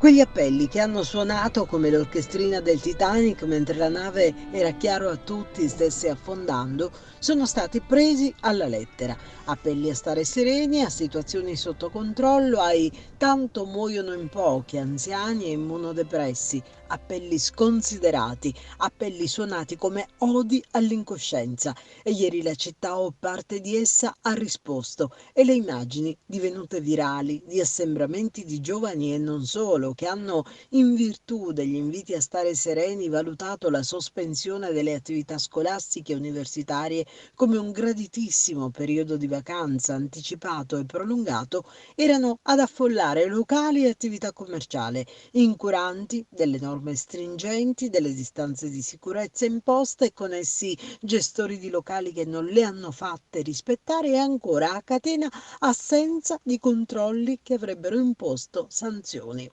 Quegli appelli che hanno suonato come l'orchestrina del Titanic mentre la nave era chiaro a tutti stesse affondando, sono stati presi alla lettera. Appelli a stare sereni, a situazioni sotto controllo, ai tanto muoiono in pochi, anziani e immunodepressi, appelli sconsiderati, appelli suonati come odi all'incoscienza. E ieri la città o parte di essa ha risposto e le immagini divenute virali di assembramenti di giovani e non solo, che hanno, in virtù degli inviti a stare sereni, valutato la sospensione delle attività scolastiche e universitarie come un graditissimo periodo di vacanza anticipato e prolungato, erano ad affollare locali e attività commerciali, incuranti delle norme stringenti, delle distanze di sicurezza imposte, e con essi gestori di locali che non le hanno fatte rispettare, e ancora a catena assenza di controlli che avrebbero imposto sanzioni.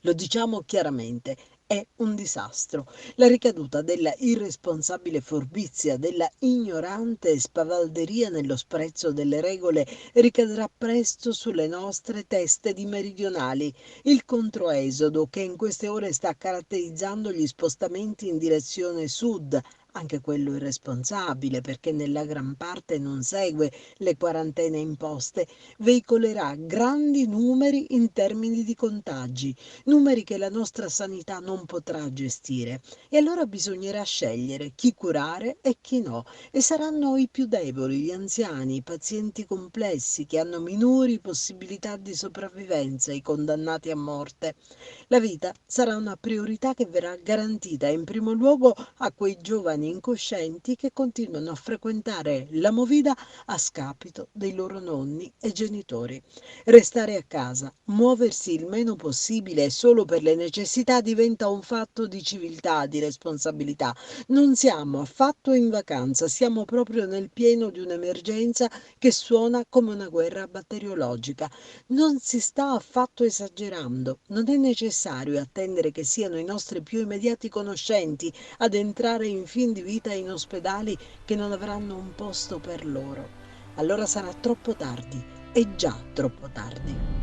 Lo diciamo chiaramente, è un disastro. La ricaduta della irresponsabile furbizia, della ignorante spavalderia nello sprezzo delle regole ricadrà presto sulle nostre teste di meridionali. Il controesodo che in queste ore sta caratterizzando gli spostamenti in direzione sud, anche quello irresponsabile perché nella gran parte non segue le quarantene imposte, veicolerà grandi numeri in termini di contagi, numeri che la nostra sanità non potrà gestire. E allora bisognerà scegliere chi curare e chi no. E saranno i più deboli, gli anziani, i pazienti complessi che hanno minori possibilità di sopravvivenza, i condannati a morte. La vita sarà una priorità che verrà garantita in primo luogo a quei giovani incoscienti che continuano a frequentare la movida a scapito dei loro nonni e genitori. Restare a casa, muoversi il meno possibile solo per le necessità diventa un fatto di civiltà, di responsabilità. Non siamo affatto in vacanza, siamo proprio nel pieno di un'emergenza che suona come una guerra batteriologica. Non si sta affatto esagerando, non è necessario attendere che siano i nostri più immediati conoscenti ad entrare in fin di vita in ospedali che non avranno un posto per loro. Allora sarà troppo tardi, è già troppo tardi.